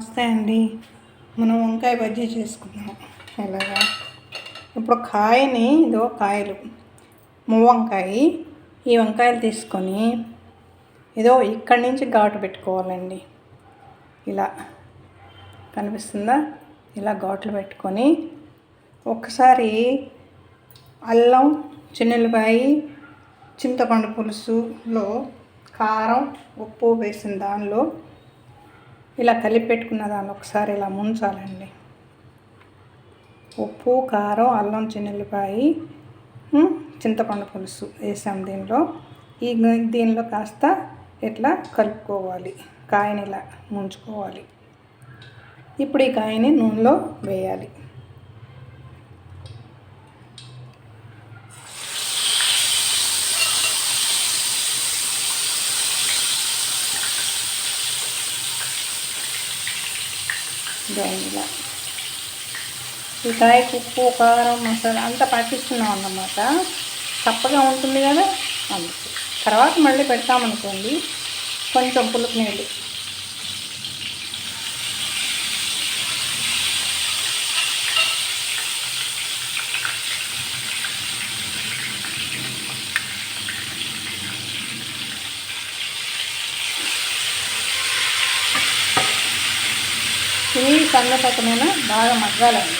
నమస్తే అండి. మనం వంకాయ బజ్జీ చేసుకుందాం. ఎలాగా? ఇప్పుడు కాయని కాయలు మువ్వంకాయ, ఈ వంకాయలు తీసుకొని ఇక్కడి నుంచి ఘాటు పెట్టుకోవాలండి. ఇలా కనిపిస్తుందా? ఇలా ఘాట్లు పెట్టుకొని ఒక్కసారి అల్లం, చిన్నుల్లిపాయ, చింతపండు పులుసులో కారం, ఉప్పు వేసిన దానిలో ఇలా కలిపి పెట్టుకున్న దాన్ని ఒకసారి ఇలా ముంచాలండి. ఉప్పు, కారం, అల్లం, చిన్నుల్లిపాయ, చింతపండు పులుసు వేసాం దీనిలో కాస్త ఇట్లా కలుపుకోవాలి. కాయని ఇలా ముంచుకోవాలి. ఇప్పుడు ఈ కాయని నూనెలో వేయాలి. ఇలా ఈ కాయకు ఉప్పు, కారం, మసాలా అంతా పట్టిస్తున్నాం అన్నమాట. చప్పగా ఉంటుంది కదా, అందుకు తర్వాత మళ్ళీ పెడతామనుకోండి కొంచెం పులుపు నీళ్ళు. ఇది సన్నపక్కనైనా బాగా మగ్గాలండి.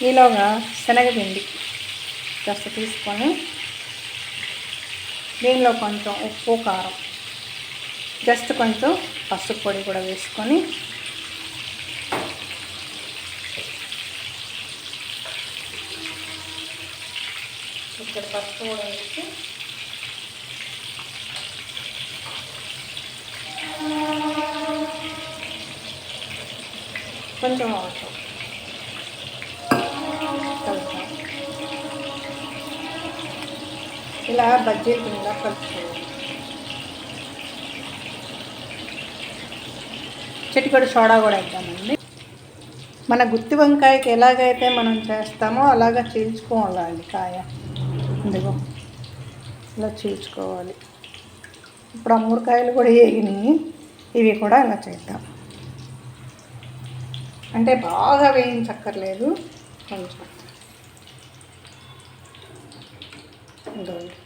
ఈలోగా శనగపిండి కాస్త తీసుకొని దీనిలో కొంచెం ఉప్పు, కారం, జస్ట్ కొంచెం పసుపు పొడి కూడా వేసుకొని ఇక్కడ పసుపు కూడా వేసి కొంచెం వాటర్ కలుపుతాం. ఇలా బజ్జీల కింద కలుపుకోవాలి. చిటికెడు సోడా కూడా వేద్దామండి. మన గుత్తి వంకాయకి ఎలాగైతే మనం చేస్తామో అలాగా చీల్చుకోవాలండి కాయ. ఇదిగో ఇలా చీల్చుకోవాలి. ఇప్పుడు ఆ 3 కాయలు కూడా వేగినాయి. ఇవి కూడా ఇలా చేద్దాం. అంటే బాగా వేయించక్కర్లేదు, కొంచెం ఇదిగోండి.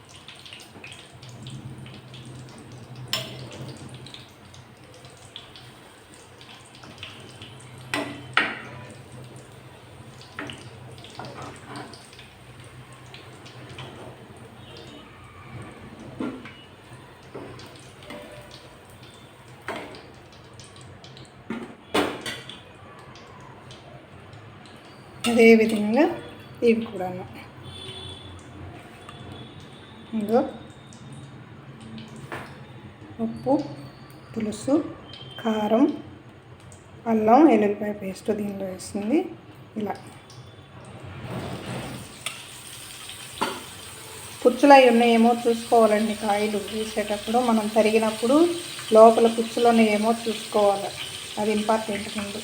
అదేవిధంగా ఇవి కూడాను ఇందులో ఉప్పు, పులుసు, కారం, అల్లం, వెల్లుల్లిపాయ పేస్ట్ దీనిలో వేస్తుంది. ఇలా పుచ్చులు అవి ఉన్నాయేమో చూసుకోవాలండి. కాయలు వేసేటప్పుడు మనం తరిగినప్పుడు లోపల పుచ్చులు ఉన్నాయేమో చూసుకోవాలి. అది ఇంపార్టెంట్ ముందు.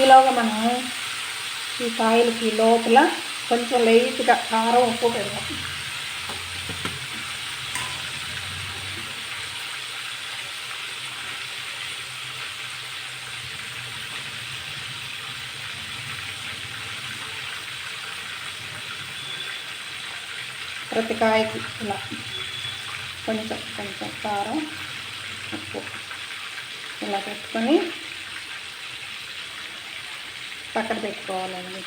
ఈలోగా మనం ఈ కాయలకి లోపల కొంచెం లైట్గా కారం, ఉప్పు పెడదాం. ప్రతి కాయకి ఇలా కొంచెం కొంచెం కారం, ఉప్పు ఇలా పెట్టుకొని పక్కన పెట్టుకోవాలండి.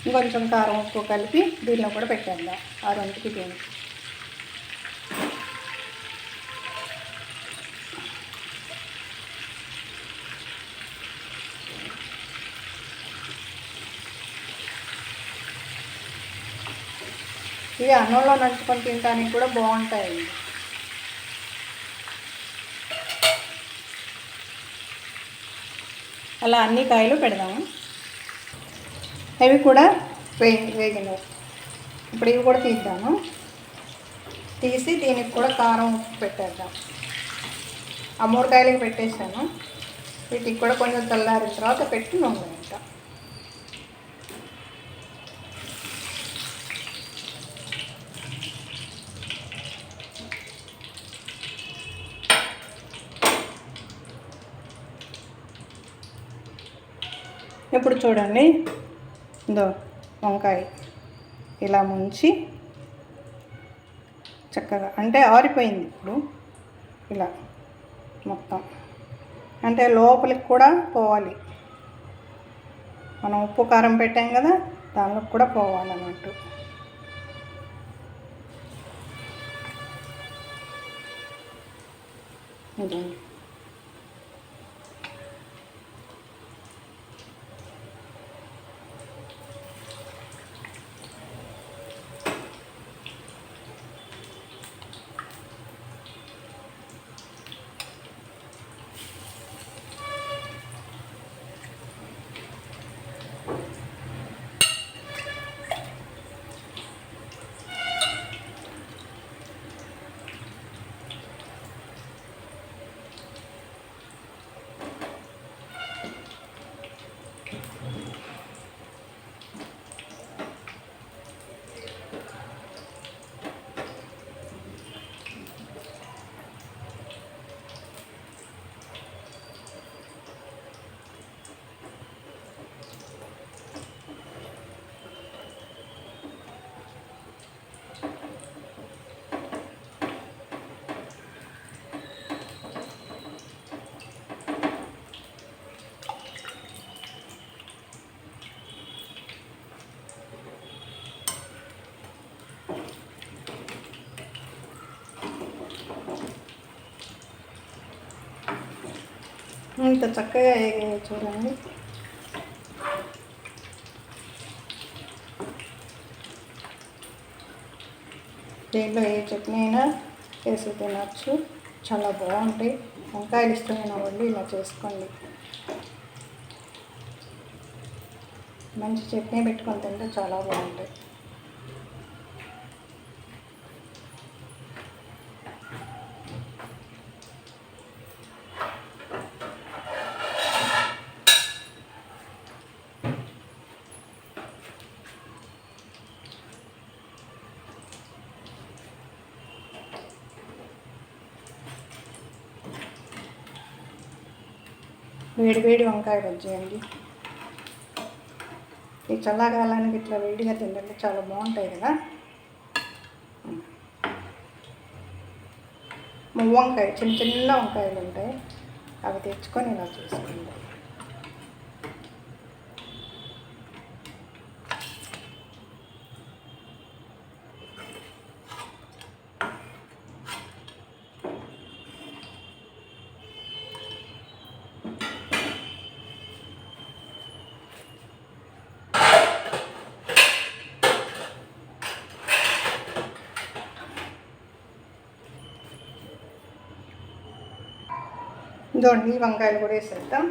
ఇంకొంచెం కారం ఉప్పు కలిపి దీనిలో కూడా పెట్టేద్దాం ఆ రెండుకి దీన్ని. ఇవి అన్నంలో నంచుకొని తినడానికి కూడా బాగుంటాయండి. అలా అన్ని కాయలు పెడదాము. అవి కూడా వేగినాయి. ఇప్పుడు ఇవి కూడా తీద్దాము. తీసి దీనికి కూడా కారం ఉప్పు పెట్టేద్దాం. ఆ 3 కాయలకి పెట్టేసాను. వీటికి కూడా కొంచెం చల్లారిన తర్వాత పెట్టి నూనె వేద్దాం. ఇప్పుడు చూడండి, ఇదో వంకాయ ఇలా ముంచి చక్కగా, అంటే ఆరిపోయింది ఇప్పుడు ఇలా మొత్తం, అంటే లోపలికి కూడా పోవాలి. మనం ఉప్పు కారం పెట్టాం కదా, దానిలోకి కూడా పోవాలన్నట్టు. ఇదండి. ఇంత చక్కగా చూడండి. దీంట్లో ఏ చట్నీ అయినా వేసి తినచ్చు, చాలా బాగుంటాయి. వంకాయలు ఇష్టమైన వాళ్ళు ఇలా చేసుకోండి. మంచి చట్నీ పెట్టుకొని తింటే చాలా బాగుంటాయి. వేడి వేడి వంకాయ బజ్జీ అండి. ఈ చల్లకాలానికి ఇట్లా వేడిగా తింటే చాలా బాగుంటాయి కదా. వంకాయ చిన్న చిన్న వంకాయలు ఉంటాయి, అవి తెచ్చుకొని ఇలా చేసుకుంటాం. ఇదిగోండి వంకాయలు కూడా వేసేద్దాం.